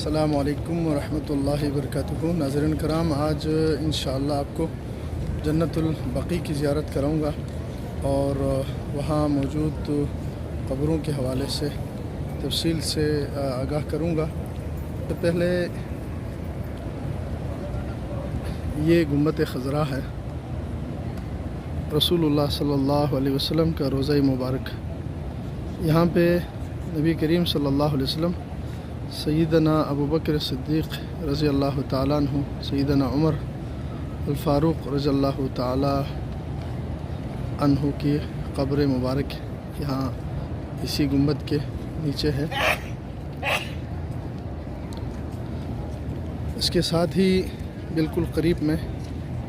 السلام علیکم ورحمۃ اللہ وبرکاتہ۔ ناظرین کرام، آج انشاءاللہ آپ کو جنت البقیع کی زیارت کراؤں گا اور وہاں موجود قبروں کے حوالے سے تفصیل سے آگاہ کروں گا۔ تو پہلے یہ گنبد خضراء ہے، رسول اللہ صلی اللہ علیہ وسلم کا روضہ مبارک۔ یہاں پہ نبی کریم صلی اللہ علیہ وسلم، سیدنا ابوبکر صدیق رضی اللہ تعالیٰ عنہ، سیدنا عمر الفاروق رضی اللہ تعالیٰ عنہ کی قبر مبارک یہاں اسی گنبد کے نیچے ہے۔ اس کے ساتھ ہی بالکل قریب میں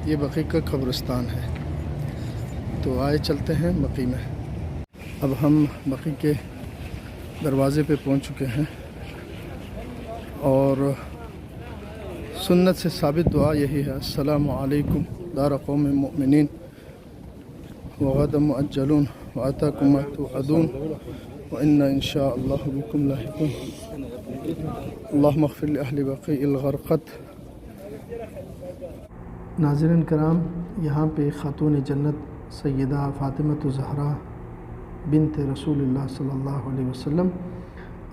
یہ بقیع کا قبرستان ہے۔ تو آئے چلتے ہیں بقیع میں۔ اب ہم بقیع کے دروازے پہ پہنچ چکے ہیں اور سنت سے ثابت دعا یہی ہے: السلام علیکم دار قوم مؤمنین وغدا مؤجلون واتاکم ما توعدون وإنا إن شاء الله بكم لاحقون اللهم اغفر لأهل بقیع الغرقد۔ ناظرین کرام، یہاں پہ خاتون جنت سیدہ فاطمۃ الزہرا بنت رسول اللہ صلی اللہ علیہ وسلم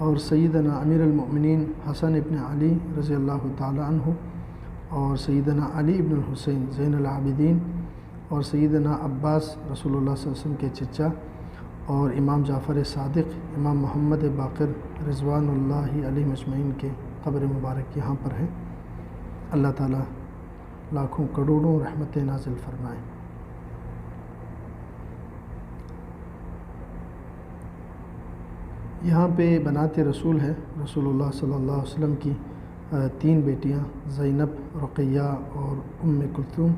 اور سیدنا امیر المؤمنین حسن ابن علی رضی اللہ تعالی عنہ اور سیدنا علی ابن الحسین زین العابدین اور سیدنا عباس رسول اللہ صلی اللہ علیہ وسلم کے چچا اور امام جعفر صادق، امام محمد باقر رضوان اللہ علیہ مجمعین کے قبر مبارک یہاں پر ہے۔ اللہ تعالیٰ لاکھوں کروڑوں رحمتیں نازل فرمائیں۔ یہاں پہ بنات رسول ہے رسول اللہ صلی اللہ علیہ وسلم کی 3 بیٹیاں، زینب، رقیہ اور ام کلثوم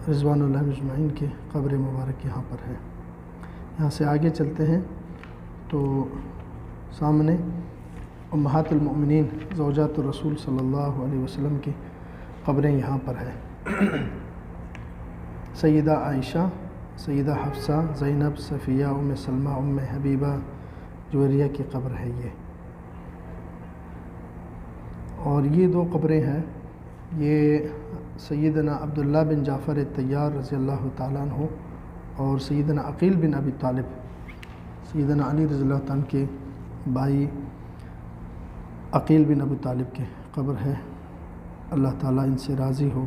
رضوان اللہ مجمعین کے قبر مبارک یہاں پر ہے۔ یہاں سے آگے چلتے ہیں تو سامنے امہات المؤمنین زوجات الرسول صلی اللہ علیہ وسلم کی قبریں یہاں پر ہے۔ سیدہ عائشہ، سیدہ حفصہ، زینب، صفیہ، ام سلمہ، ام حبیبہ جویریہ کی قبر ہے یہ۔ اور یہ 2 قبریں ہیں، یہ سیدنا عبداللہ بن جعفر الطیار رضی اللہ تعالیٰ عنہ اور سیدنا عقیل بن ابی طالب، سیدنا علی رضی اللہ تعالیٰ عنہ کے بھائی عقیل بن ابی طالب کی قبر ہے۔ اللہ تعالیٰ ان سے راضی ہو،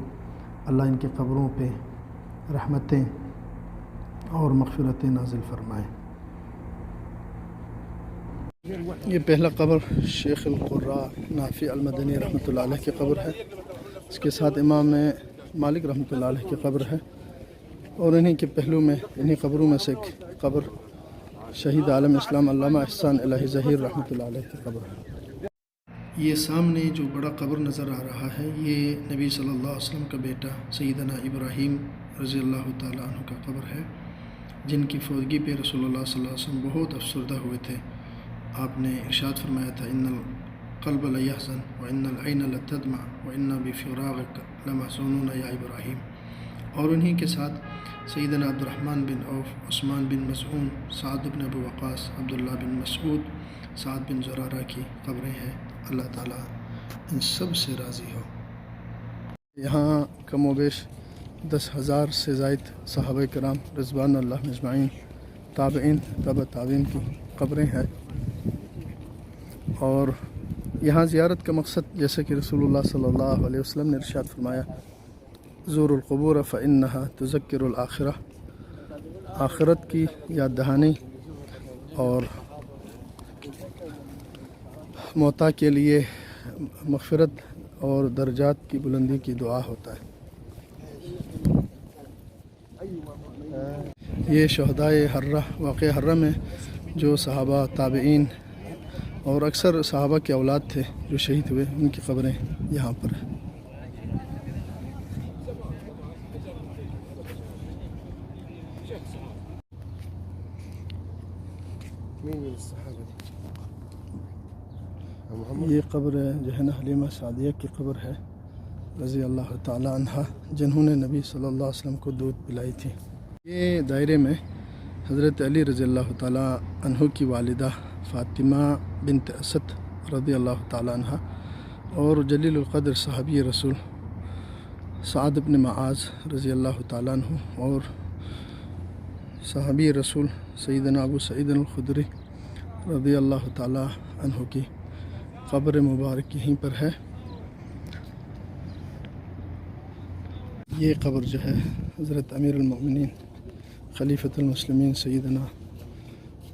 اللہ ان کے قبروں پہ رحمتیں اور مغفرتیں نازل فرمائیں۔ یہ پہلا قبر شیخ القراء نافع المدنی رحمۃ اللہ علیہ کی قبر ہے۔ اس کے ساتھ امام مالک رحمۃ اللہ علیہ کی قبر ہے اور انہی کے پہلو میں، انہی قبروں میں سے ایک قبر شہید عالم اسلام علامہ احسان الہی ظہیر رحمۃ اللہ علیہ کی قبر ہے۔ یہ سامنے جو بڑا قبر نظر آ رہا ہے، یہ نبی صلی اللہ علیہ وسلم کا بیٹا سیدنا ابراہیم رضی اللہ تعالیٰ عنہ کا قبر ہے، جن کی فوتگی پہ رسول اللہ صلی اللہ علیہ وسلم بہت افسردہ ہوئے تھے۔ آپ نے ارشاد فرمایا تھا: ان القلب لیحزن وان العین لتدمع وانا بفراقک لمحزونون یا ابراہیم۔ اور انہی کے ساتھ سیدنا عبد الرحمن بن عوف، عثمان بن مظعون، سعد بن ابی وقاص، عبداللہ بن مسعود، سعد بن زرارہ کی قبریں ہیں۔ اللہ تعالیٰ ان سب سے راضی ہو۔ یہاں کم و بیش 10,000 سے زائد صحابہ کرام رضوان اللہ مجمعین، تابعین، تبع تابعین کی قبریں ہیں۔ اور یہاں زیارت کا مقصد، جیسے کہ رسول اللہ صلی اللہ علیہ وسلم نے ارشاد فرمایا: زور القبور فإنها تذکر الآخرہ، آخرت کی یاد دہانی اور موتا کے لیے مغفرت اور درجات کی بلندی کی دعا ہوتا ہے۔ یہ شہدائے حرہ، واقع حرہ میں جو صحابہ، تابعین اور اکثر صحابہ کے اولاد تھے جو شہید ہوئے، ان کی قبریں یہاں پر ہیں۔ یہ قبر جو ہے نا حلیمہ سعدیہ کی قبر ہے رضی اللہ تعالی عنہ، جنہوں نے نبی صلی اللہ علیہ وسلم کو دودھ پلائی تھی۔ یہ دائرے میں حضرت علی رضی اللہ تعالی عنہ کی والدہ فاطمہ بنت اسد رضی اللہ تعالیٰ عنہ، اور جلیل القدر صحابی رسول سعد بن معاذ رضی اللہ تعالیٰ عنہ، اور صحابی رسول سیدنا ابو سعید الخدری رضی اللہ تعالیٰ عنہ کی قبر مبارک یہیں پر ہے۔ یہ قبر جو ہے حضرت امیر المؤمنین خلیفۃ المسلمین سیدنا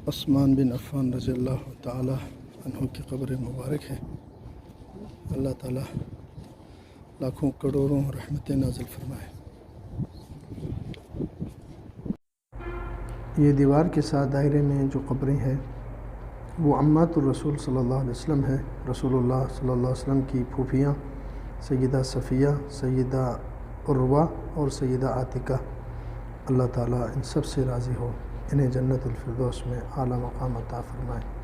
عثمان بن عفان رضی اللہ تعالیٰ عنہ کی قبر مبارک ہے۔ اللہ تعالیٰ لاکھوں کروڑوں رحمتیں نازل فرمائے۔ یہ دیوار کے ساتھ دائرے میں جو قبریں ہیں وہ عمات الرسول صلی اللہ علیہ وسلم ہے۔ رسول اللہ صلی اللہ علیہ وسلم کی پھوپھیاں سیدہ صفیہ، سیدہ عروہ اور سیدہ عاتکہ، اللہ تعالیٰ ان سب سے راضی ہو، انہیں جنت الفردوس میں اعلیٰ مقام عطا فرمائے۔